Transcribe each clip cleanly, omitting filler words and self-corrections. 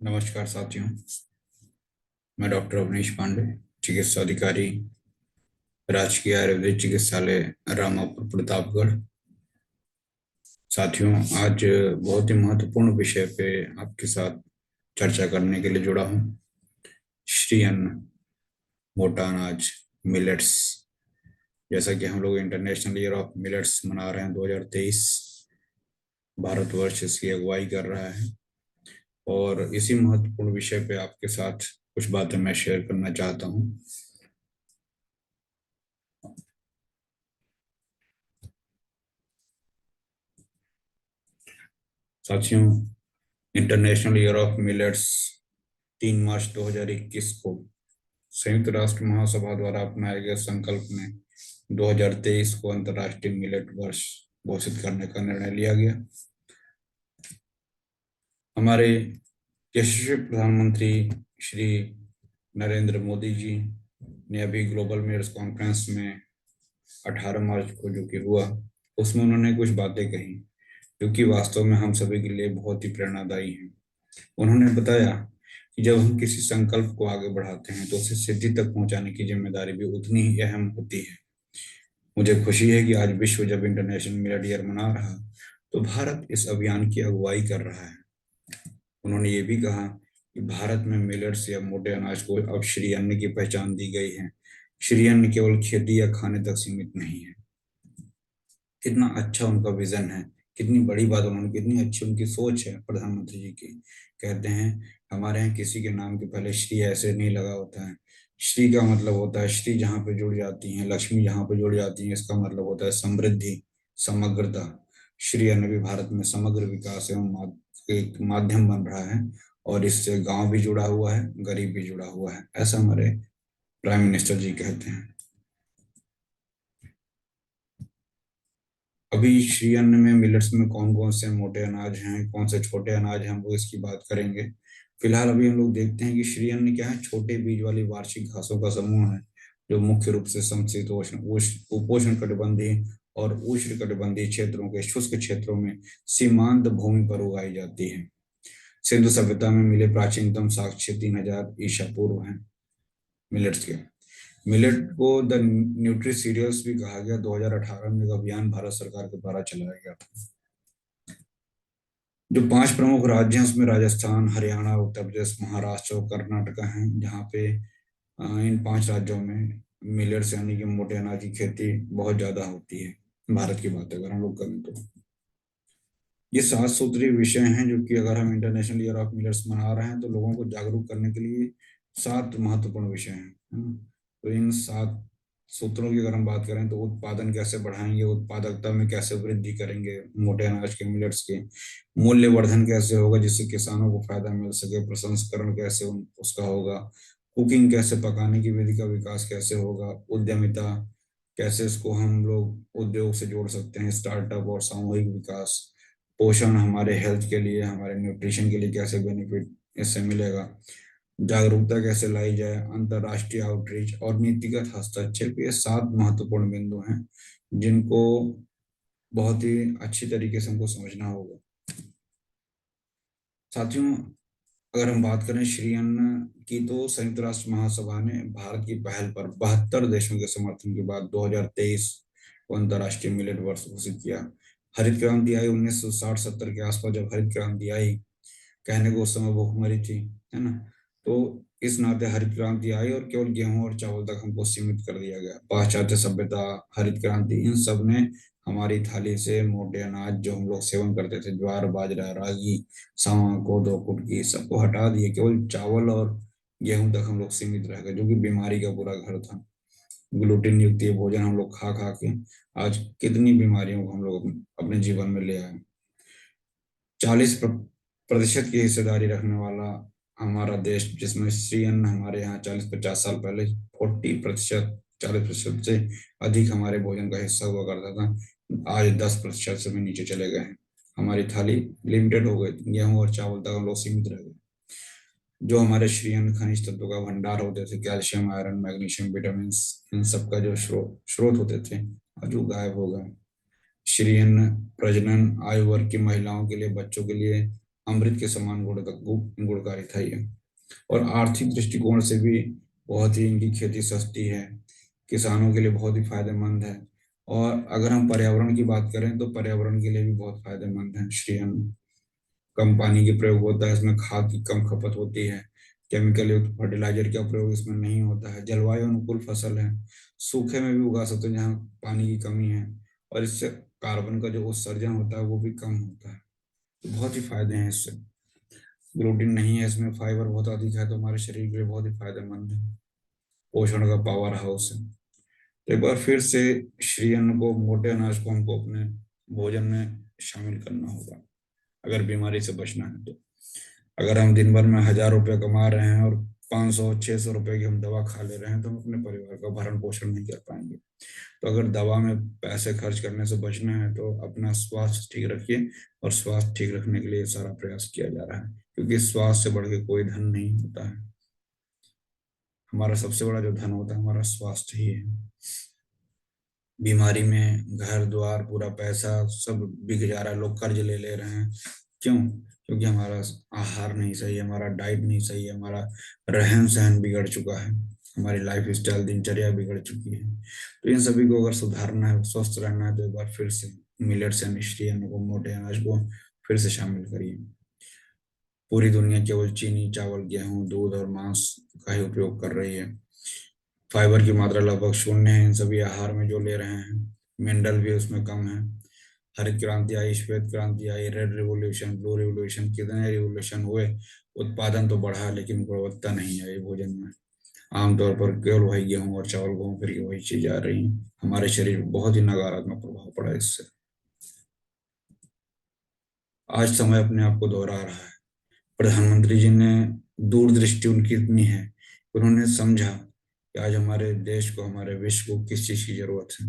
नमस्कार साथियों। मैं डॉक्टर अवनीश पांडे, चिकित्सा अधिकारी, राजकीय आयुर्वेदिक चिकित्सालय रामापुर प्रतापगढ़। साथियों, आज बहुत ही महत्वपूर्ण विषय पे आपके साथ चर्चा करने के लिए जुड़ा हूँ। श्री अन्न, मोटा अनाज, मिलेट्स। जैसा कि हम लोग इंटरनेशनल ईयर ऑफ मिलेट्स मना रहे हैं 2023, भारतवर्ष इसकी अगुवाई कर रहा है और इसी महत्वपूर्ण विषय पे आपके साथ कुछ बातें मैं शेयर करना चाहता हूँ। साथियों, इंटरनेशनल ईयर ऑफ मिलेट्स 3 मार्च 2021 को संयुक्त राष्ट्र महासभा द्वारा अपनाए गए संकल्प में 2023 को अंतर्राष्ट्रीय मिलेट वर्ष घोषित करने का निर्णय लिया गया। हमारे यशस्वी प्रधानमंत्री श्री नरेंद्र मोदी जी ने अभी ग्लोबल मेयर्स कॉन्फ्रेंस में 18 मार्च को जो कि हुआ, उसमें उन्होंने कुछ बातें कही जो कि वास्तव में हम सभी के लिए बहुत ही प्रेरणादायी हैं। उन्होंने बताया कि जब हम किसी संकल्प को आगे बढ़ाते हैं तो उसे सिद्धि तक पहुंचाने की जिम्मेदारी भी उतनी ही अहम होती है। मुझे खुशी है कि आज विश्व जब इंटरनेशनल मिलेट ईयर मना रहा तो भारत इस अभियान की अगुवाई कर रहा है। उन्होंने ये भी कहा कि भारत में मिलेट्स या मोटे अनाज को अब श्री अन्न की पहचान दी गई है। श्री अन्न केवल खेती या खाने तक सीमित नहीं है। कितना अच्छा उनका विजन है, कितनी बड़ी बात उन्होंने, कितनी अच्छी उनकी सोच है प्रधानमंत्री जी की। कहते हैं हमारे यहाँ किसी के नाम के पहले श्री ऐसे नहीं लगा होता है। श्री का मतलब होता है श्री जहाँ पे जुड़ जाती है, लक्ष्मी जहाँ पे जुड़ जाती है, इसका मतलब होता है समृद्धि, समग्रता। श्री अन्न भी भारत में समग्र विकास एवं एक माध्यम बन रहा है और इससे गांव भी जुड़ा हुआ है, गरीब भी जुड़ा हुआ है, ऐसा हमारे प्राइम मिनिस्टर जी कहते हैं। अभी श्री अन्न में मिलेट्स में कौन कौन से मोटे अनाज हैं, कौन से छोटे अनाज हैं, हम लोग इसकी बात करेंगे। फिलहाल अभी हम लोग देखते हैं कि श्री अन्न क्या है, छोटे बीज वाली वार्षिक घासों का समूह है जो मुख्य रूप से समशीतोष्ण, उपोष्ण कटिबंधीय और उष्ण कटिबंधीय क्षेत्रों के शुष्क क्षेत्रों में सीमांत भूमि पर उगाई जाती है। सिंधु सभ्यता में मिले प्राचीनतम साक्ष्य 3000 ईसा पूर्व हैं मिलेट्स के। मिलेट को द न्यूट्री सीरियल्स भी कहा गया। 2018 में एक अभियान भारत सरकार के द्वारा चलाया गया था। जो 5 प्रमुख राज्य हैं उसमें राजस्थान, हरियाणा, उत्तर प्रदेश, महाराष्ट्र और कर्नाटक हैं, जहाँ पे इन 5 राज्यों में मिलेट्स यानी कि मोटे अनाज की खेती बहुत ज्यादा होती है। भारत की बात अगर हम लोग करें तो ये 7 सूत्रीय विषय हैं जो कि अगर हम इंटरनेशनल ईयर ऑफ मिलेट्स मना रहे हैं तो लोगों को जागरूक करने के लिए 7 महत्वपूर्ण विषय हैं, है ना। तो इन 7 सूत्रों की अगर हम बात करें तो उत्पादन कैसे बढ़ाएंगे, उत्पादकता में कैसे वृद्धि करेंगे, मोटे अनाज के मिलेट्स के मूल्य वर्धन कैसे होगा जिससे किसानों को फायदा मिल सके, प्रसंस्करण कैसे उसका होगा, कुकिंग कैसे, पकाने की विधि का विकास कैसे होगा, उद्यमिता कैसे इसको हम लोग उद्योग से जोड़ सकते हैं, स्टार्टअप और सामूहिक विकास, पोषण हमारे हेल्थ के लिए, हमारे न्यूट्रिशन के लिए कैसे बेनिफिट इससे मिलेगा, जागरूकता कैसे लाई जाए, अंतरराष्ट्रीय आउटरीच और नीतिगत हस्तक्षेप। ये 7 महत्वपूर्ण बिंदु हैं जिनको बहुत ही अच्छी तरीके से हमको समझना होगा। साथियों, अगर हम बात करें श्री अन्न की तो संयुक्त राष्ट्र महासभा ने भारत की पहल पर 72 देशों के समर्थन के बाद 2023 को अंतर्राष्ट्रीय मिलेट वर्ष घोषित किया। हरित क्रांति आई 1960-70 के आसपास, जब हरित क्रांति आई, कहने को उस समय भूखमरी थी, है ना। तो इस नाते हरित क्रांति आई और केवल गेहूं और चावल तक हमको सीमित कर दिया गया। पाश्चात्य सभ्यता, हरित क्रांति, इन सब ने हमारी थाली से मोटे अनाज जो हम लोग सेवन करते थे, ज्वार, बाजरा, रागी, सावा, कोदो, कुटकी, सबको हटा दिए। केवल चावल और गेहूं तक हम लोग सीमित रह गए, जो कि बीमारी का पूरा घर था। ग्लूटेन युक्त ये भोजन हम लोग खा खा के आज कितनी बीमारियों को हम लोग अपने जीवन में ले आए। 40% की हिस्सेदारी रखने वाला हमारा देश, जिसमें श्री अन्न हमारे यहाँ 40-50 साल पहले 40%, 40% से अधिक हमारे भोजन का हिस्सा हुआ करता था, आज 10% से भी नीचे चले गए हैं। हमारी थाली लिमिटेड हो गई, गेहूं और चावल तक हम लोग सीमित रह गए। जो हमारे श्री अन्न खनिज तत्वों का भंडार होते थे, कैल्शियम, आयरन, मैग्नीशियम, विटामिन, इन सब का जो स्रोत होते थे, आज वो गायब हो गए। श्री अन्न प्रजनन, आयु वर्ग की महिलाओं के लिए, बच्चों के लिए अमृत के समान गुणकारी था ये। और आर्थिक दृष्टिकोण से भी बहुत ही इनकी खेती सस्ती है, किसानों के लिए बहुत ही फायदेमंद है। और अगर हम पर्यावरण की बात करें तो पर्यावरण के लिए भी बहुत फायदेमंद है श्री अन्न। कम पानी के प्रयोग होता है इसमें, खाद की कम खपत होती है, केमिकल युक्त फर्टिलाइजर का प्रयोग इसमें नहीं होता है, जलवायु अनुकूल फसल है, सूखे में भी उगा सकते हैं जहाँ पानी की कमी है, और इससे कार्बन का जो उत्सर्जन होता है वो भी कम होता है। तो बहुत ही फायदे हैं इससे। ग्लूटीन नहीं है इसमें, फाइबर बहुत अधिक है, तो हमारे शरीर के लिए बहुत ही फायदेमंद है, पोषण का पावर हाउस है। तो एक बार फिर से श्री अन्न को, मोटे अनाज को हमको अपने भोजन में शामिल करना होगा अगर बीमारी से बचना है तो। अगर हम दिन भर में 1,000 रुपये कमा रहे हैं और 500-600 रुपये की हम दवा खा ले रहे हैं तो हम अपने परिवार का भरण पोषण नहीं कर पाएंगे। तो अगर दवा में पैसे खर्च करने से बचना है तो अपना स्वास्थ्य ठीक रखिए, और स्वास्थ्य ठीक रखने के लिए सारा प्रयास किया जा रहा है, क्योंकि स्वास्थ्य से बढ़ के कोई धन नहीं होता है। हमारा सबसे बड़ा जो धन होता है हमारा स्वास्थ्य ही है। बीमारी में घर द्वार पूरा पैसा सब बिक जा रहा है, लोग कर्ज ले ले रहे हैं। क्यों? क्योंकि हमारा आहार नहीं सही है, हमारा डाइट नहीं सही है, हमारा रहन सहन बिगड़ चुका है, हमारी लाइफ स्टाइल दिनचर्या बिगड़ चुकी है। तो इन सभी को अगर सुधारना है, स्वस्थ रहना है, तो एक बार फिर से मिलेट्स एंड निष्क्रिय अन्न को, मोटे अनाज को फिर से शामिल करिए। पूरी दुनिया केवल चीनी, चावल, गेहूं, दूध और मांस का ही उपयोग कर रही है। फाइबर की मात्रा लगभग शून्य है इन सभी आहार में जो ले रहे हैं। मिनरल भी उसमें कम है। हरित क्रांति आई, श्वेत क्रांति आई, रेड रिवोल्यूशन, ब्लू रिवोल्यूशन, कितने रिवोल्यूशन हुए, उत्पादन तो बढ़ा लेकिन गुणवत्ता नहीं आई भोजन में। आमतौर पर केवल वही गेहूं और चावल घूम फिर के वही चीज आ रही है। हमारे शरीर पर बहुत ही नकारात्मक प्रभाव पड़ा इससे। आज समय अपने आप को दोहरा रहा है। प्रधानमंत्री जी ने, दूरदृष्टि उनकी इतनी है, उन्होंने समझा कि आज हमारे देश को, हमारे विश्व को किस चीज की जरूरत है।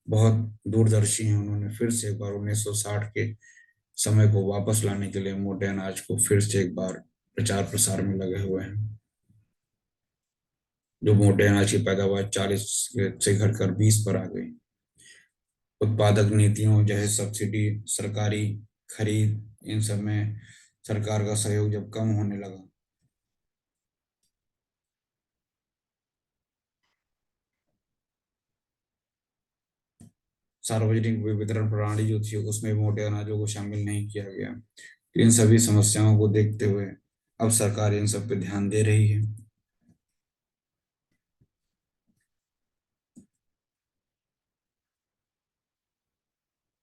बहुत दूरदर्शी हैं उन्होंने, फिर से एक बार 1960 के समय को वापस लाने के लिए मोटे अनाज को फिर से एक बार प्रचार प्रसार में लगे हुए हैं। जो मोटे अनाज की पैदावार 40 से घटकर 20 पर आ गई। उत्पादक नीतियों जैसे सब्सिडी, सरकारी खरीद, इन सब में सरकार का सहयोग जब कम होने लगा, सार्वजनिक वितरण प्रणाली जो थी उसमें मोटे अनाजों को शामिल नहीं किया गया। तो इन सभी समस्याओं को देखते हुए अब सरकार इन सब पे ध्यान दे रही है।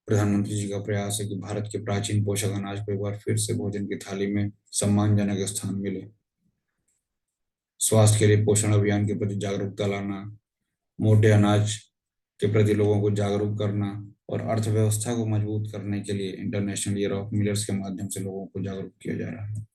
प्रधानमंत्री जी का प्रयास है कि भारत के प्राचीन पोषक अनाज को एक बार फिर से भोजन की थाली में सम्मानजनक स्थान मिले। स्वास्थ्य के लिए पोषण अभियान के प्रति जागरूकता लाना, मोटे अनाज के प्रति लोगों को जागरूक करना, और अर्थव्यवस्था को मजबूत करने के लिए इंटरनेशनल ईयर ऑफ मिलेट्स के माध्यम से लोगों को जागरूक किया जा रहा है।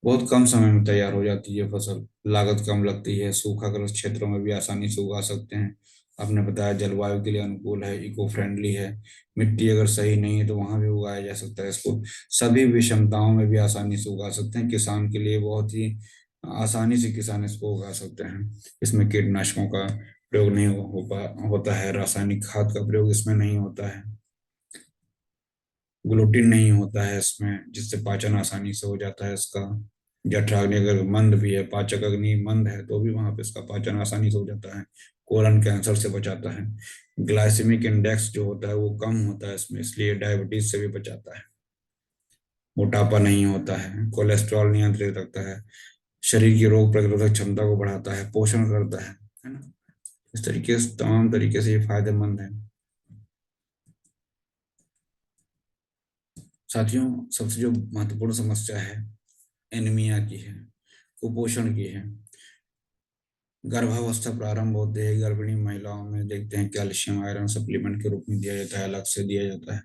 बहुत कम समय में तैयार हो जाती है फसल, लागत कम लगती है, सूखाग्रस्त क्षेत्रों में भी आसानी से उगा सकते हैं। आपने बताया जलवायु के लिए अनुकूल है, इको फ्रेंडली है, मिट्टी अगर सही नहीं है तो वहां भी उगाया जा सकता है इसको। सभी विषमताओं में भी आसानी से उगा सकते हैं, किसान के लिए बहुत ही आसानी से किसान इसको उगा सकते हैं। इसमें कीटनाशकों का प्रयोग नहीं होता है, रासायनिक खाद का प्रयोग इसमें नहीं होता है, ग्लूटीन नहीं होता है इसमें, जिससे पाचन आसानी से हो जाता है इसका। जठराग्नि अगर मंद भी है, पाचक अग्नि मंद है, तो भी वहां पे इसका पाचन आसानी से हो जाता है। कोलन कैंसर से बचाता है। ग्लाइसेमिक इंडेक्स जो होता है वो कम होता है इसमें, इसलिए डायबिटीज से भी बचाता है। मोटापा नहीं होता है, कोलेस्ट्रॉल नियंत्रित रखता है, शरीर की रोग प्रतिरोधक क्षमता को बढ़ाता है, पोषण करता है ना। इस तरीके से, तमाम तरीके से ये फायदेमंद है। साथियों, सबसे जो महत्वपूर्ण समस्या है एनीमिया की है, कुपोषण की है। गर्भावस्था प्रारंभ होते ही गर्भिणी महिलाओं में देखते हैं कैल्शियम आयरन सप्लीमेंट के रूप में दिया जाता है, अलग से दिया जाता है।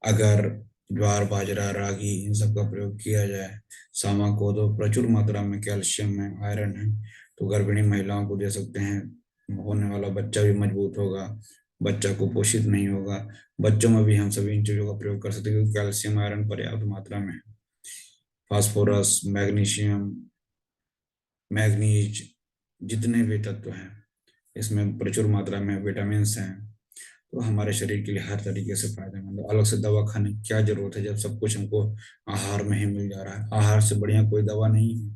अगर ज्वार, बाजरा, रागी इन सब का प्रयोग किया जाए, सामा को, तो प्रचुर मात्रा में कैल्शियम है, आयरन है, तो गर्भिणी महिलाओं को दे सकते हैं। होने वाला बच्चा भी मजबूत होगा, बच्चा कुपोषित नहीं होगा। बच्चों में भी हम सभी इन चीजों का प्रयोग कर सकते हैं, क्योंकि कैल्शियम आयरन पर्याप्त मात्रा में है। फास्फोरस, मैग्नीशियम, मैग्नीज, जितने भी तत्व हैं इसमें प्रचुर मात्रा में, विटामिन हैं, तो हमारे शरीर के लिए हर तरीके से फायदेमंद है। अलग से दवा खाने की क्या जरूरत है जब सब कुछ हमको आहार में ही मिल जा रहा है। आहार से बढ़िया कोई दवा नहीं है।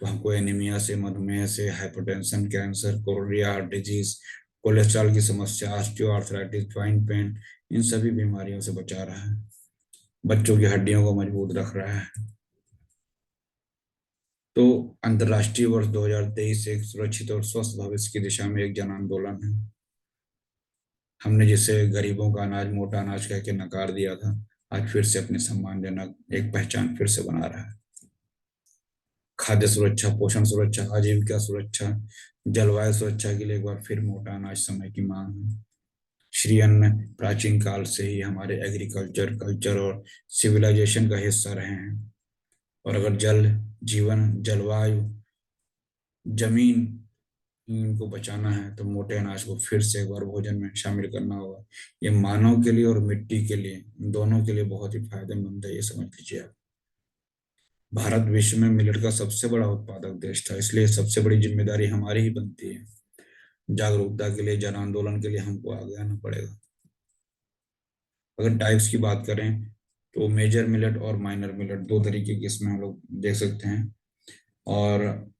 तो हमको एनीमिया से, मधुमेह से, hypertension, cancer, coronary heart disease, cholesterol की समस्या, ऑस्टियो आर्थराइटिस, ज्वाइंट पेन, इन सभी बीमारियों से बचा रहा है। बच्चों की हड्डियों को मजबूत रख रहा है। तो अंतर्राष्ट्रीय वर्ष 2023 एक सुरक्षित और स्वस्थ भविष्य की दिशा में एक जन आंदोलन है। हमने जिसे गरीबों का अनाज मोटा अनाज कह के नकार दिया था, आज फिर से अपने सम्मानजनक एक पहचान फिर से बना रहा है। खाद्य सुरक्षा, पोषण सुरक्षा, आजीविका सुरक्षा, जलवायु सुरक्षा के लिए एक बार फिर मोटा अनाज समय की मांग है। श्री अन्न प्राचीन काल से ही हमारे एग्रीकल्चर, कल्चर और सिविलाइजेशन का हिस्सा रहे हैं। और अगर जल, जीवन, जलवायु, जमीन, इनको बचाना है तो मोटे अनाज को फिर से एक बार भोजन में शामिल करना होगा। ये मानव के लिए और मिट्टी के लिए, दोनों के लिए बहुत ही फायदेमंद है, ये समझ लीजिए आप। भारत विश्व में मिलेट का सबसे बड़ा उत्पादक देश था, इसलिए सबसे बड़ी जिम्मेदारी हमारी ही बनती है। जागरूकता के लिए, जन आंदोलन के लिए हमको आगे आना पड़ेगा। अगर टाइप्स की बात करें तो मेजर मिलेट और माइनर मिलेट दो तरीके की इसमें हम लोग देख सकते हैं। और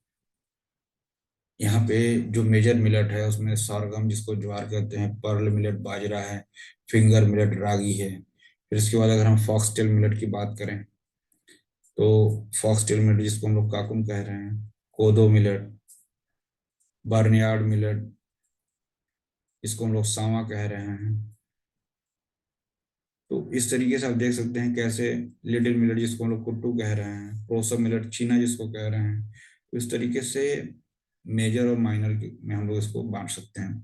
यहाँ पे जो मेजर मिलेट है उसमें sorghum जिसको ज्वार कहते हैं, पर्ल मिलेट बाजरा है, फिंगर मिलेट रागी है। फिर इसके बाद अगर हम फॉक्सटेल मिलेट की बात करें तो फॉक्सटेल मिलेट जिसको हम लोग काकुम कह रहे हैं, कोदो मिलेट, बर्नयार्ड मिलेट जिसको हम लोग सांवा कह रहे हैं। तो इस तरीके से आप देख सकते हैं कैसे लिटिल मिलेट जिसको हम लोग कुट्टू कह रहे हैं, प्रोसो मिलेट चीना जिसको कह रहे हैं। तो इस तरीके से मेजर और माइनर में हम लोग इसको बांट सकते हैं।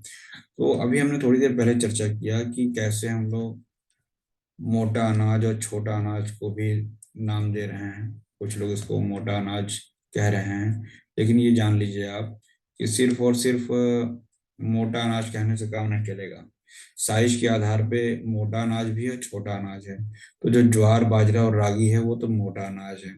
तो अभी हमने थोड़ी देर पहले चर्चा किया कि कैसे हम लोग मोटा अनाज और छोटा अनाज को भी नाम दे रहे हैं। कुछ लोग इसको मोटा अनाज कह रहे हैं, लेकिन ये जान लीजिए आप कि सिर्फ और सिर्फ मोटा अनाज कहने से काम नहीं चलेगा। साइज के आधार पे मोटा अनाज भी है, छोटा अनाज है। तो जो ज्वार, बाजरा और रागी है वो तो मोटा अनाज है।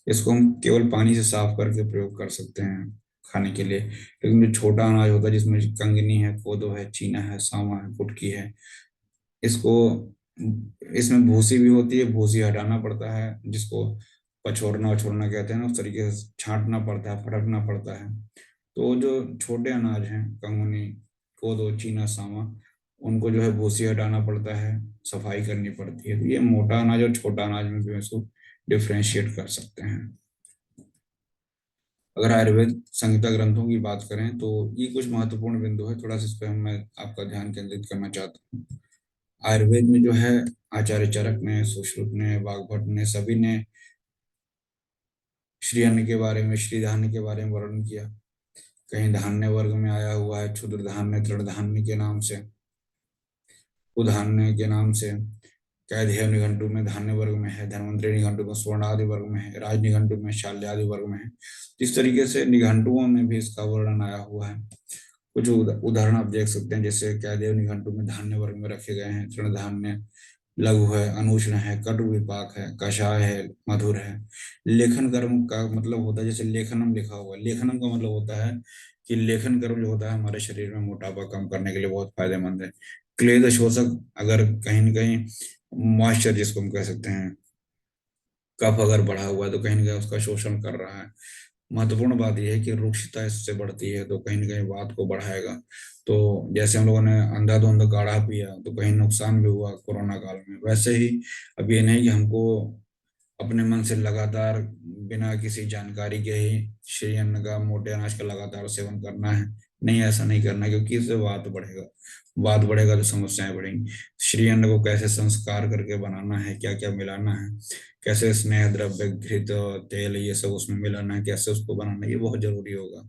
इसको हम केवल पानी से साफ करके प्रयोग कर सकते हैं खाने के लिए। लेकिन जो छोटा अनाज होता है जिसमें कंगनी है, कोदो है, चीना है, सावा है, कुटकी है, इसको, इसमें भूसी भी होती है, भूसी हटाना पड़ता है, जिसको पछोरना छोड़ना कहते हैं ना, उस तरीके से छांटना पड़ता है, फटकना पड़ता है। तो जो छोटे अनाज हैं, कंगनी, कोदो, चीना, सावा, उनको जो है भूसी हटाना पड़ता है, सफाई करनी पड़ती है। तो ये मोटा अनाज और छोटा अनाज में भी इसको डिफ्रेंशिएट कर सकते हैं। अगर आयुर्वेद संहिता ग्रंथों की बात करें तो ये कुछ महत्वपूर्ण बिंदु है, थोड़ा सा इस पर मैं आपका ध्यान केंद्रित करना चाहता हूँ। आयुर्वेद में जो है आचार्य चरक ने, सुश्रुत ने, वाग्भट ने, सभी ने श्री अन्न के बारे में, श्री धान्य के बारे में वर्णन किया। कहीं धान्य वर्ग में आया हुआ है क्षुद्र धान्य, तृण धान्य के नाम से, कुधान्य के नाम से। कैदेय निघंटु में धान्य वर्ग में है, धन्वंतरी निघंटु में स्वर्ण आदि वर्ग में है, राज निघंटु में शाल्य आदि वर्ग में है। इस तरीके से निघंटुओं में भी इसका वर्णन आया हुआ है। कुछ उदाहरण आप देख सकते हैं, जैसे कैदेव निघंटु में धान्य वर्ग में रखे गए हैं तृण धान्य, लघु है, अनुष्ण है, कटु विपाक है, कषाय है, मधुर है। लेखन कर्म का मतलब होता है, जैसे लेखनम लिखा हुआ है, लेखनम का मतलब होता है कि लेखन कर्म जो होता है हमारे शरीर में मोटापा कम करने के लिए बहुत फायदेमंद है। क्लेद शोषक, अगर कहीं न कहीं मॉइस्चर जिसको हम कह सकते हैं, कफ अगर बढ़ा हुआ है तो कहीं ना कहीं उसका शोषण कर रहा है। महत्वपूर्ण बात यह है कि रुक्षता इससे बढ़ती है तो कहीं ना कहीं वात को बढ़ाएगा। तो जैसे हम लोगों ने अंधाधुंध काढ़ा पिया तो कहीं नुकसान भी हुआ कोरोना काल में, वैसे ही अब ये नहीं कि हमको अपने मन से लगातार बिना किसी जानकारी के ही श्री अन्न का, मोटे अनाज का लगातार सेवन करना है। नहीं, ऐसा नहीं करना है, क्योंकि इससे वात बढ़ेगा। वात बढ़ेगा तो समस्याएं बढ़ेंगी। श्री अन्न को कैसे संस्कार करके बनाना है, क्या क्या मिलाना है, कैसे स्नेह द्रव्य, घृत, तेल, ये सब उसमें मिलाना है, कैसे उसको बनाना है, ये बहुत जरूरी होगा।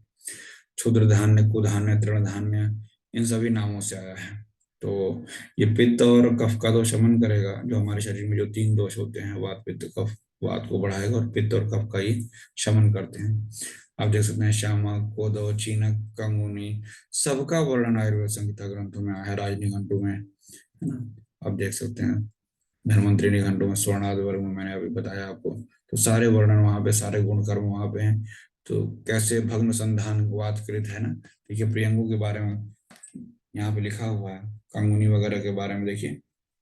क्षुद्र धान्य, कुधान्य, तृण धान्य, इन सभी नामों से आया है। तो ये पित्त और कफ का तो शमन करेगा। जो हमारे शरीर में जो तीन दोष होते हैं, वात, पित्त, कफ, वात को बढ़ाएगा और पित्त और कफ का ही शमन करते हैं। आप देख सकते हैं श्यामा, कोदो, चीनक, कंगुनी, सबका वर्णन आयुर्वेद संहिता ग्रंथों में आया है, राज निघंटु में, है ना। आप देख सकते हैं धन्वंतरी निघंटु में, स्वर्ण आदि वर्ग में, मैंने अभी बताया आपको। तो सारे वर्णन वहां पे, सारे गुण कर्म वहां पे हैं। तो कैसे भग्न संधान वातकृत है ना। देखिए प्रियंगु के बारे में यहाँ पे लिखा हुआ है कंगुनी वगैरह के बारे में। देखिए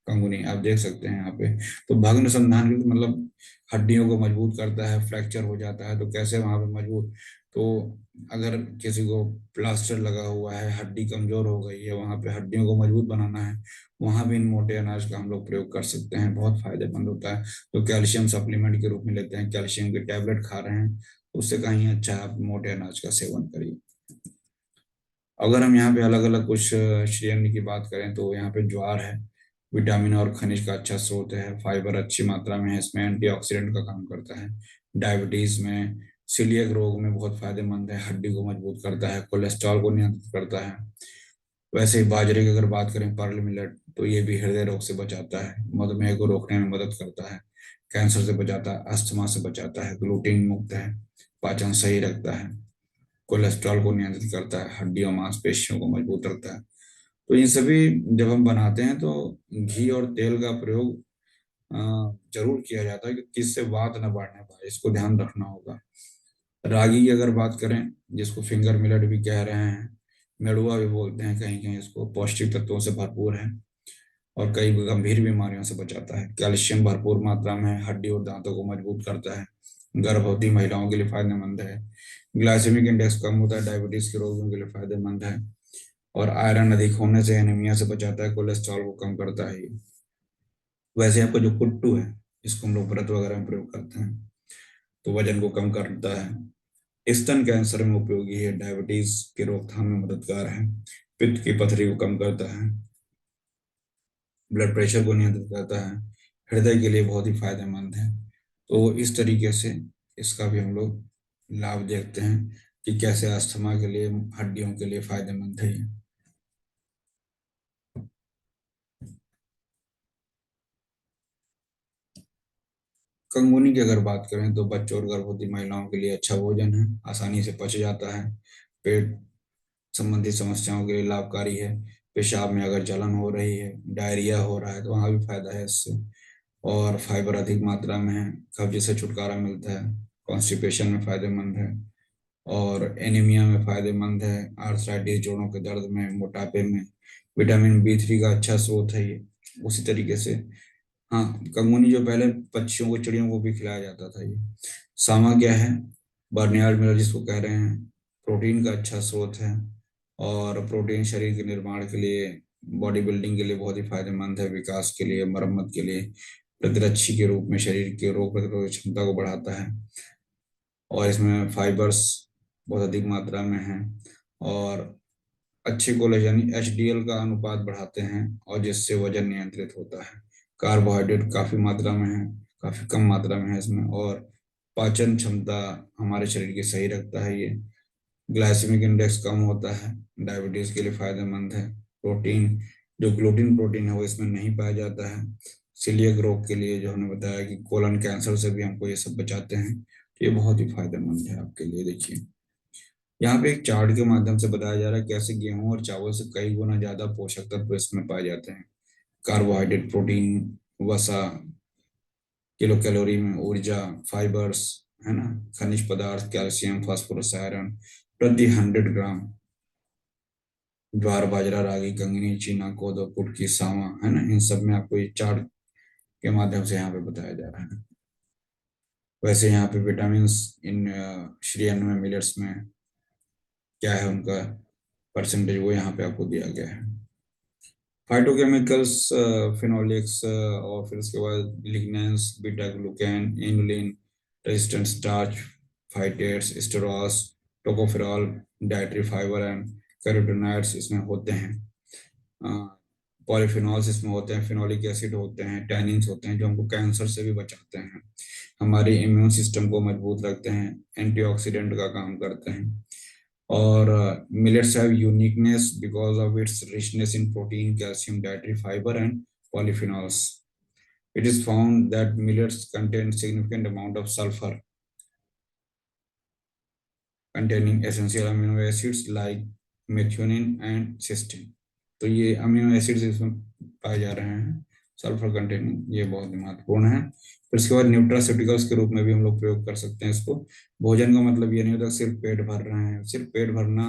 कंगुनी आप देख सकते हैं यहाँ पे। तो भग्न संधान की मतलब हड्डियों को मजबूत करता है, फ्रैक्चर हो जाता है तो कैसे वहां पे मजबूत। तो अगर किसी को प्लास्टर लगा हुआ है, हड्डी कमजोर हो गई है, वहां पे हड्डियों को मजबूत बनाना है, वहां भी इन मोटे अनाज का हम लोग प्रयोग कर सकते हैं, बहुत फायदेमंद होता है। तो कैल्शियम सप्लीमेंट के रूप में लेते हैं, कैल्शियम के टैबलेट खा रहे हैं, तो उससे कहीं अच्छा है आप मोटे अनाज का सेवन करिए। अगर हम यहाँ पे अलग अलग कुछ श्रेणी की बात करें तो यहाँ पे ज्वार है, विटामिन और खनिज का अच्छा स्रोत है, फाइबर अच्छी मात्रा में है, इसमें एंटीऑक्सीडेंट का काम करता है, डायबिटीज में, सीलियक रोग में बहुत फायदेमंद है, हड्डी को मजबूत करता है, कोलेस्ट्रॉल को नियंत्रित करता है। वैसे ही बाजरे की अगर बात करें, पर्ल मिलेट, तो ये भी हृदय रोग से बचाता है, मधुमेह को रोकने में मदद करता है, कैंसर से बचाता है, अस्थमा से बचाता है, ग्लूटीन मुक्त है, पाचन सही रखता है, कोलेस्ट्रॉल को नियंत्रित करता है, हड्डियों मांसपेशियों को मजबूत रखता है। तो ये सभी जब हम बनाते हैं तो घी और तेल का प्रयोग जरूर किया जाता है कि किससे वात न बढ़ने पाए, इसको ध्यान रखना होगा। रागी की अगर बात करें, जिसको फिंगर मिलेट भी कह रहे हैं, मेड़ुआ भी बोलते हैं कहीं कहीं, इसको पौष्टिक तत्वों से भरपूर है और कई गंभीर बीमारियों से बचाता है, कैल्शियम भरपूर मात्रा में है, हड्डी और दांतों को मजबूत करता है, गर्भवती महिलाओं के लिए फायदेमंद है, ग्लाइसेमिक इंडेक्स कम होता है, डायबिटीज के रोगियों के लिए फायदेमंद है, और आयरन अधिक होने से एनीमिया से बचाता है, कोलेस्ट्रॉल को कम करता है ये। वैसे आपका जो कुट्टू है, जिसको हम लोग व्रत वगैरह में प्रयोग करते हैं, तो वजन को कम करता है, स्तन कैंसर में उपयोगी है, डायबिटीज की रोकथाम में मददगार है, पित्त की पथरी को कम करता है, ब्लड प्रेशर को नियंत्रित करता है, हृदय के लिए बहुत ही फायदेमंद है। तो इस तरीके से इसका भी हम लोग लाभ देखते हैं कि कैसे अस्थमा के लिए, हड्डियों के लिए फायदेमंद है ये। कंगुनी की अगर बात करें तो बच्चों और गर्भवती महिलाओं के लिए अच्छा भोजन है, आसानी से पच जाता है, पेट संबंधी समस्याओं के लिए लाभकारी है, पेशाब में अगर जलन हो रही है, डायरिया हो रहा है तो वहाँ भी फायदा है इससे, और फाइबर अधिक मात्रा में है, कब्ज से छुटकारा मिलता है, कॉन्स्टिपेशन में फायदेमंद है, और एनीमिया में फायदेमंद है, आर्थराइटिस, जोड़ों के दर्द में, मोटापे में, विटामिन बी 3 का अच्छा स्रोत है ये। उसी तरीके से हाँ, कंगुनी जो पहले पक्षियों को, चिड़ियों को भी खिलाया जाता था ये। सामा क्या है, बर्नयार्ड मिनरल जिसको कह रहे हैं, प्रोटीन का अच्छा स्रोत है, और प्रोटीन शरीर के निर्माण के लिए, बॉडी बिल्डिंग के लिए बहुत ही फायदेमंद है, विकास के लिए, मरम्मत के लिए, प्रतिरक्षी के रूप में शरीर के रोग प्रतिरोधक क्षमता को बढ़ाता है, और इसमें फाइबर्स बहुत अधिक मात्रा में है, और अच्छे कोलेजन HDL का अनुपात बढ़ाते हैं, और जिससे वजन नियंत्रित होता है, कार्बोहाइड्रेट काफी मात्रा में है, काफी कम मात्रा में है इसमें, और पाचन क्षमता हमारे शरीर की सही रखता है ये, ग्लाइसेमिक इंडेक्स कम होता है, डायबिटीज के लिए फायदेमंद है, प्रोटीन, जो ग्लूटीन प्रोटीन है वो इसमें नहीं पाया जाता है, सीलियक रोग के लिए जो हमने बताया कि कोलन कैंसर से भी हमको ये सब बचाते हैं, तो ये बहुत ही फायदेमंद है आपके लिए। देखिए यहाँ पे एक चार्ट के माध्यम से बताया जा रहा है कैसे गेहूं और चावल से कई गुना ज्यादा पोषक तत्व इसमें पाए जाते हैं, कार्बोहाइड्रेट, प्रोटीन, वसा, किलो कैलोरी में ऊर्जा, फाइबर्स, है ना, खनिज पदार्थ, कैल्शियम, फास्फोरस, आयरन प्रति 100 ग्राम, ज्वार, बाजरा, रागी, कंगनी, चीना, कोदो, कुटकी, सावा, है ना, इन सब में आपको ये चार्ट के माध्यम से यहाँ पे बताया जा रहा है। वैसे यहाँ पे विटामिन इन श्री अन्न में, मिलेट्स में क्या है उनका परसेंटेज, वो यहाँ पे आपको दिया गया है। फाइटोकेमिकल्स, फिनोलिक्स, और फिर उसके बाद लिग्नेंस, beta glucan, inulin, resistant starch, phytates, sterols, tocopherol, dietary fibre and carotenoids इसमें होते हैं, पॉलीफिनॉल्स इसमें होते हैं, फिनोलिक एसिड होते हैं, टैनिन्स होते हैं जो हमको कैंसर से भी बचाते हैं, हमारे इम्यून सिस्टम को मजबूत रखते हैं, एंटीऑक्सीडेंट का काम करते हैं, और millets have uniqueness because of its richness in protein, calcium, dietary fiber, and polyphenols. It is found that millets contain significant amount of sulfur containing essential amino acids like methionine and cysteine. तो ये amino acids इसमें पाए जा रहे हैं, sulphur containing, ये बहुत ही महत्वपूर्ण है। फिर इसके बाद न्यूट्रास्यूटिकल्स के रूप में भी हम लोग प्रयोग कर सकते हैं इसको। भोजन का मतलब ये नहीं होता सिर्फ पेट भर रहे हैं, सिर्फ पेट भरना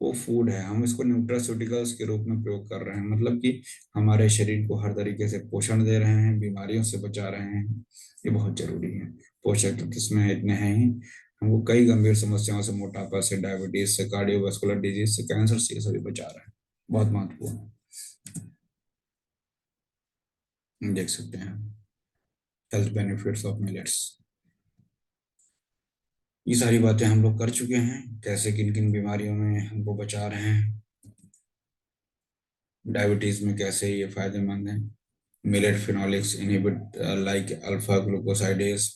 वो फूड है, हम इसको न्यूट्रास्यूटिकल्स के रूप में प्रयोग कर रहे हैं, मतलब कि हमारे शरीर को हर तरीके से पोषण दे रहे हैं, बीमारियों से बचा रहे हैं। ये बहुत जरूरी है। पोषक तत्व इसमें इतने हैं ही, हमको कई गंभीर समस्याओं से, मोटापा से, डायबिटीज से, कार्डियोवास्कुलर डिजीज से, कैंसर से, ये सभी बचा रहे हैं। बहुत महत्वपूर्ण है। देख सकते हैं हेल्थ बेनिफिट्स ऑफ मिलेट्स। ये सारी बातें हम लोग कर चुके हैं, कैसे किन किन बीमारियों में हमको बचा रहे हैं, डायबिटीज में कैसे ये फायदेमंद है। Millet phenolics inhibit like alpha glucosidase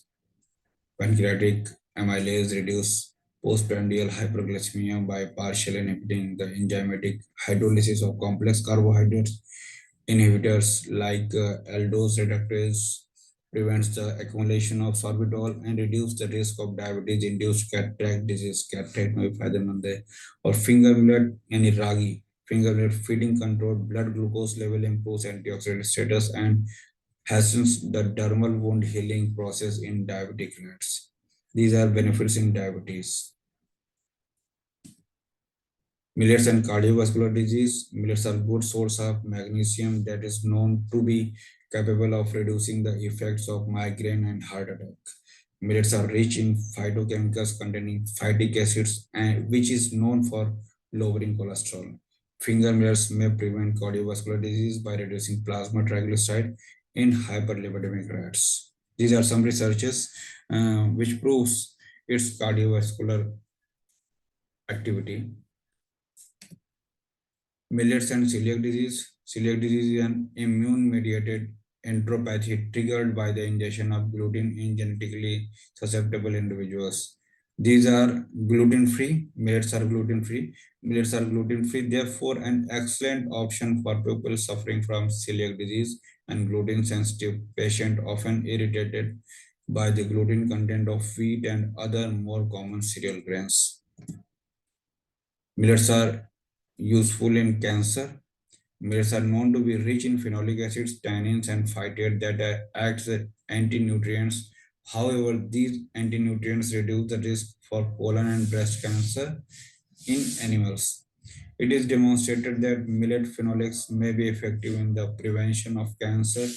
pancreatic amylase reduce postprandial hyperglycemia by partially inhibiting the enzymatic hydrolysis of complex carbohydrates. Inhibitors like aldose reductase prevents the accumulation of sorbitol and reduce the risk of diabetes-induced cataract disease. Cataract में भी फायदेमंद है। और finger millet यानी रागी, finger millet feeding control blood glucose level, improves antioxidant status and hastens the dermal wound healing process in diabetic rats. These are benefits in diabetes. Millets and cardiovascular disease. Millets are good source of magnesium that is known to be capable of reducing the effects of migraine and heart attack. Millets are rich in phytochemicals containing phytic acids, and which is known for lowering cholesterol. Finger millets may prevent cardiovascular disease by reducing plasma triglyceride in hyperlipidemic rats. These are some researches which proves its cardiovascular activity. Millets and celiac disease. Celiac disease is an immune-mediated enteropathy triggered by the ingestion of gluten in genetically susceptible individuals. These are gluten-free. Millets are gluten-free. Millets are gluten-free, therefore an excellent option for people suffering from celiac disease and gluten-sensitive patients often irritated by the gluten content of wheat and other more common cereal grains. Millets are useful in cancer. Millets are known to be rich in phenolic acids, tannins, and phytates that act as anti-nutrients. However, these anti-nutrients reduce the risk for colon and breast cancer in animals. It is demonstrated that millet phenolics may be effective in the prevention of cancer,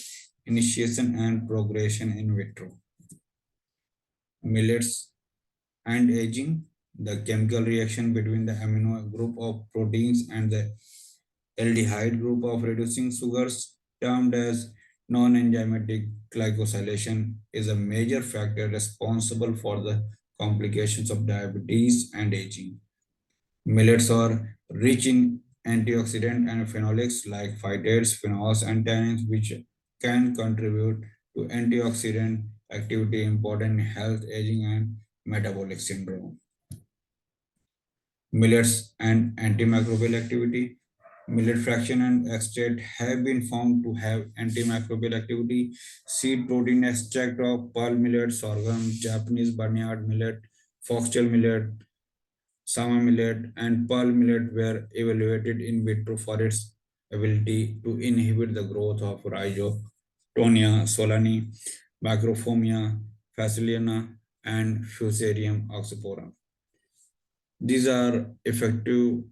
initiation, and progression in vitro. Millets and aging. The chemical reaction between the amino group of proteins and the aldehyde group of reducing sugars, termed as non-enzymatic glycosylation, is a major factor responsible for the complications of diabetes and aging. Millets are rich in antioxidants and phenolics like phytates, phenols, and tannins, which can contribute to antioxidant activity important in health, aging, and metabolic syndrome. Millets and antimicrobial activity. Millet fraction and extract have been found to have antimicrobial activity. Seed protein extract of pearl millet, sorghum, Japanese barnyard millet, foxtail millet, Sama millet, and pearl millet were evaluated in vitro for its ability to inhibit the growth of Rhizotonia solani, Macrophomia faciliana, and Fusarium oxyporum. These are effective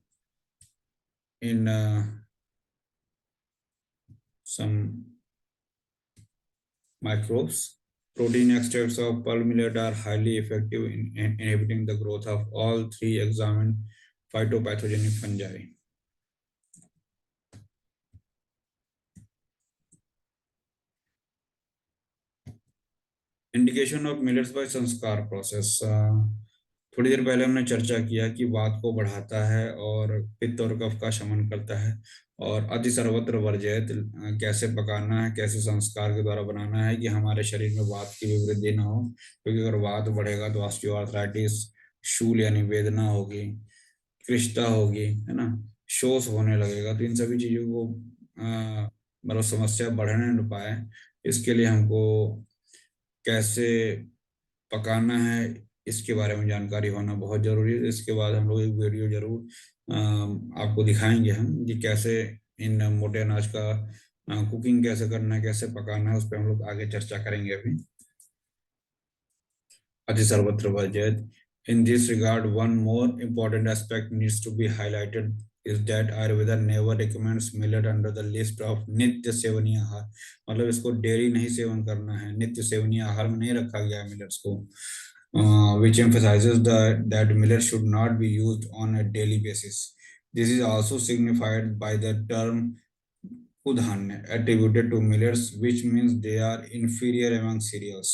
in some microbes. Protein extracts of pearl millet are highly effective in inhibiting the growth of all three examined phytopathogenic fungi. Indication of millets by संस्कार process. थोड़ी देर पहले हमने चर्चा किया कि वात को बढ़ाता है और पित्त और कफ का शमन करता है। और अति सर्वत्र वर्जयत कैसे पकाना है, कैसे संस्कार के द्वारा बनाना है कि हमारे शरीर में वात की भी वृद्धि ना हो, क्योंकि अगर वात बढ़ेगा तो ऑस्टियोआर्थराइटिस, शूल यानी वेदना होगी, कृष्णता होगी, है ना, शोष होने लगेगा। तो इन सभी चीजों को मतलब समस्या बढ़ने न पाए, इसके लिए हमको कैसे पकाना है इसके बारे में जानकारी होना बहुत जरूरी है। इसके बाद हम लोग एक वीडियो जरूर आपको दिखाएंगे हम कि कैसे इन मोटे अनाज का कुकिंग कैसे करना है, कैसे पकाना है, उस पर हम लोग आगे चर्चा करेंगे। अभी अति सर्वत्र वर्जयत In this regard, one more important aspect needs to be highlighted is that Ayurveda never recommends millet under the list of नित्य सेवनीय आहार. मतलब इसको डेली नहीं सेवन करना है, नित्य सेवनीय आहार में नहीं रखा गया है मिलेट्स को, which emphasizes that millet should not be used on a daily basis. This is also signified by the term kudhanya attributed to millets, which means they are inferior among cereals.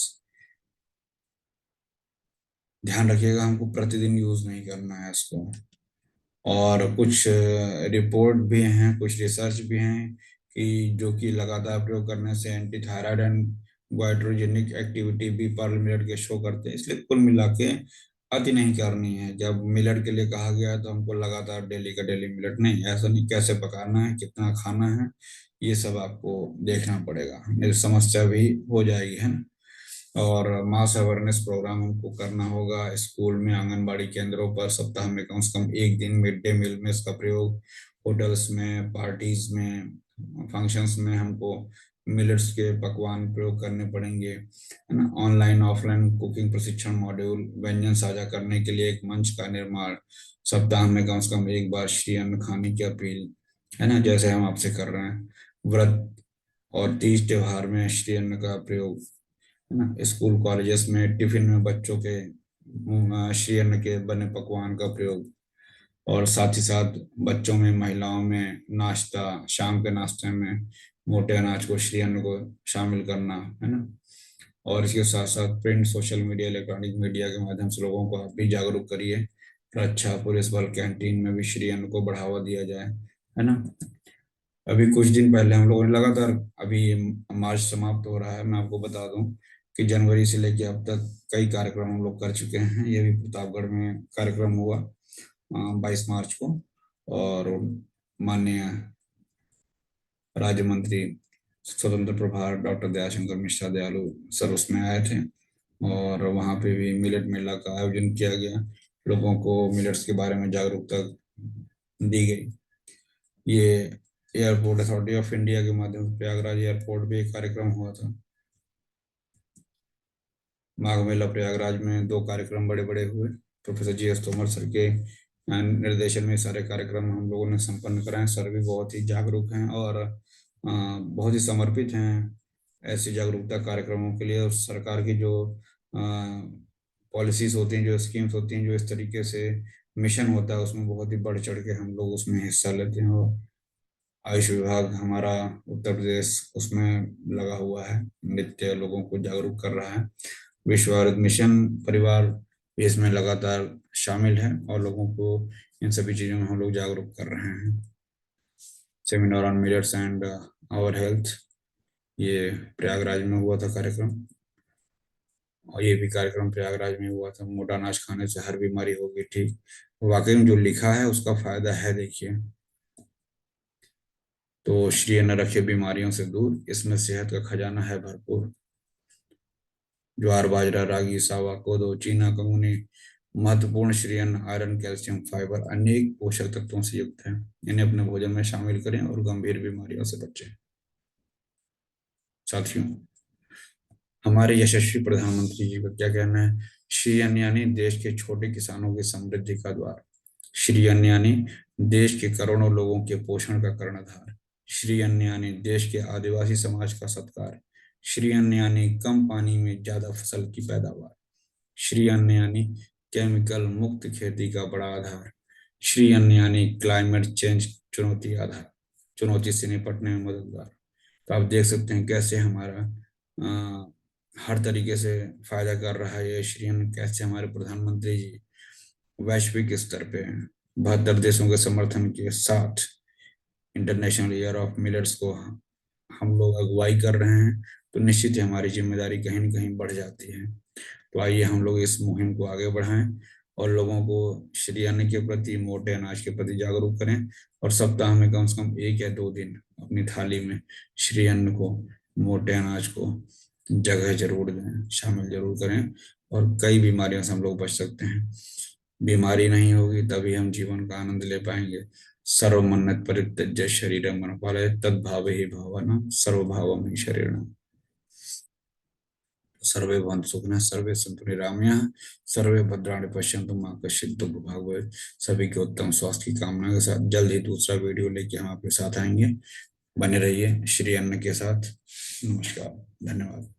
ध्यान रखिएगा, हमको प्रतिदिन use नहीं करना है इसको. और कुछ रिपोर्ट भी हैं, कुछ रिसर्च भी हैं कि जो कि लगातार प्रयोग करने से anti thyroid and goitrogenic activity भी पर्ल मिलेट के शो करते हैं. इसलिए कुल मिला के अति नहीं करनी है. जब मिलेट के लिए कहा गया है तो हमको लगातार डेली का डेली मिलेट नहीं, ऐसा नहीं. कैसे पकाना है, कितना खाना है, ये सब आपको देखना पड़ेगा, मेरी समस्या भी हो जाएगी, है ना. और मास अवेयरनेस प्रोग्राम हमको करना होगा स्कूल में, आंगनबाड़ी केंद्रों पर सप्ताह में कम से कम एक दिन मिड डे मील में इसका प्रयोग, होटल्स में, पार्टीज में, फंक्शंस में हमको मिलेट्स के पकवान प्रयोग करने पड़ेंगे, है ना. ऑनलाइन ऑफलाइन कुकिंग प्रशिक्षण मॉड्यूल, व्यंजन साझा करने के लिए एक मंच का निर्माण, सप्ताह में कम से कम एक बार श्री अन्न खाने की अपील, है ना, जैसे हम आपसे कर रहे हैं. व्रत और तीज त्योहार में श्री अन्न का प्रयोग, है ना. स्कूल कॉलेजेस में टिफिन में बच्चों के श्री अन्न के बने पकवान का प्रयोग, और साथ ही साथ बच्चों में, महिलाओं में नाश्ता, शाम के नाश्ते में मोटे अनाज को, श्री अन्न को शामिल करना, है ना. और इसके साथ साथ print, social media, electronic media के माध्यम से लोगों को आप भी जागरूक करिए. रक्षा, पुलिस बल, कैंटीन में भी श्री अन्न को बढ़ावा दिया जाए, है ना. अभी कुछ दिन पहले हम लोगों ने लगातार, अभी मार्च समाप्त हो रहा है, मैं आपको बता दूं कि जनवरी से लेकर अब तक कई कार्यक्रम हम लोग कर चुके हैं. ये भी प्रतापगढ़ में कार्यक्रम हुआ 22 मार्च को, और माननीय राज्य मंत्री स्वतंत्र प्रभार डॉक्टर दयाशंकर मिश्रा दयालु सर उसमें आए थे, और वहाँ पे भी मिलेट मेला का आयोजन किया गया. लोगों को मिलेट्स के बारे में जागरूकता दी गई. ये एयरपोर्ट अथॉरिटी ऑफ इंडिया के माध्यम से प्रयागराज एयरपोर्ट पे एक कार्यक्रम हुआ था. माघ मेला प्रयागराज में 2 कार्यक्रम बड़े बड़े हुए. Professor G S Tomar sir के निर्देशन में सारे कार्यक्रम हम लोगों ने संपन्न कराए. सर भी बहुत ही जागरूक हैं और बहुत ही समर्पित हैं ऐसे जागरूकता कार्यक्रमों के लिए. और सरकार की जो पॉलिसीज होती हैं, जो स्कीम्स होती हैं, जो इस तरीके से मिशन होता है, उसमें बहुत ही बढ़ चढ़ के हम लोग उसमें हिस्सा लेते हैं. और आयुष विभाग हमारा उत्तर प्रदेश उसमें लगा हुआ है, नित्य लोगों को जागरूक कर रहा है. विश्व भारत मिशन परिवार भी इसमें लगातार शामिल है, और लोगों को इन सभी चीजों में हम लोग जागरूक कर रहे हैं. Seminar on millets and our health, ये प्रयागराज में हुआ था कार्यक्रम, और ये भी कार्यक्रम प्रयागराज में हुआ था. मोटा अनाज खाने से हर बीमारी होगी ठीक. वाकई में जो लिखा है उसका फायदा है, देखिए. तो श्री अन्न रखे बीमारियों से दूर, इसमें सेहत का खजाना है भरपूर. ज्वार, बाजरा, रागी, सावा, कोदो, चीना, कंगनी महत्वपूर्ण श्री अन्न आयरन, कैल्शियम, फाइबर, अनेक पोषक तत्वों से युक्त है. इन्हें अपने भोजन में शामिल करें और गंभीर बीमारियों से बचें. साथियों, हमारे यशस्वी प्रधानमंत्री जी का क्या कहना है? श्री अन्न यानी देश के छोटे किसानों की समृद्धि का द्वार. श्री अन्न यानी देश के करोड़ों लोगों के पोषण का कर्णधार. श्री अन्न यानी देश के आदिवासी समाज का सत्कार. श्री अन्न यानी कम पानी में ज्यादा फसल की पैदावार. श्री अन्न यानी केमिकल मुक्त खेती का बड़ा आधार. श्री अन्न यानी क्लाइमेट चेंज चुनौती से निपटने में मददगार. तो आप देख सकते हैं कैसे हमारा हर तरीके से फायदा कर रहा है ये श्री अन्न. कैसे हमारे प्रधानमंत्री जी वैश्विक स्तर पे 72 देशों के समर्थन के साथ इंटरनेशनल ईयर ऑफ मिलेट्स को हम लोग अगुवाई कर रहे हैं. तो निश्चित ही हमारी जिम्मेदारी कहीं न कहीं बढ़ जाती है. तो आइए हम लोग इस मुहिम को आगे बढ़ाएं और लोगों को श्री अन्न के प्रति, मोटे अनाज के प्रति जागरूक करें. और सप्ताह में कम से कम 1 या 2 दिन अपनी थाली में श्री अन्न को, मोटे अनाज को जगह जरूर दें, शामिल जरूर करें. और कई बीमारियों से हम लोग बच सकते हैं. बीमारी नहीं होगी तभी हम जीवन का आनंद ले पाएंगे. सर्वमन्नत परित्यज्य शरीरं मनुपालयेत् तद्भावे हि भावना सर्वभावं हि शरीरम्. सर्वे भवन्तु सुखिनः, सर्वे सन्तु निरामयाः, सर्वे भद्राणि पश्यन्तु मा कश्चित् दुर्भग भवेत्। सभी के उत्तम स्वास्थ्य की कामना के साथ जल्द ही दूसरा वीडियो लेके हम आपके साथ आएंगे। बने रहिए श्री अन्न के साथ। नमस्कार, धन्यवाद।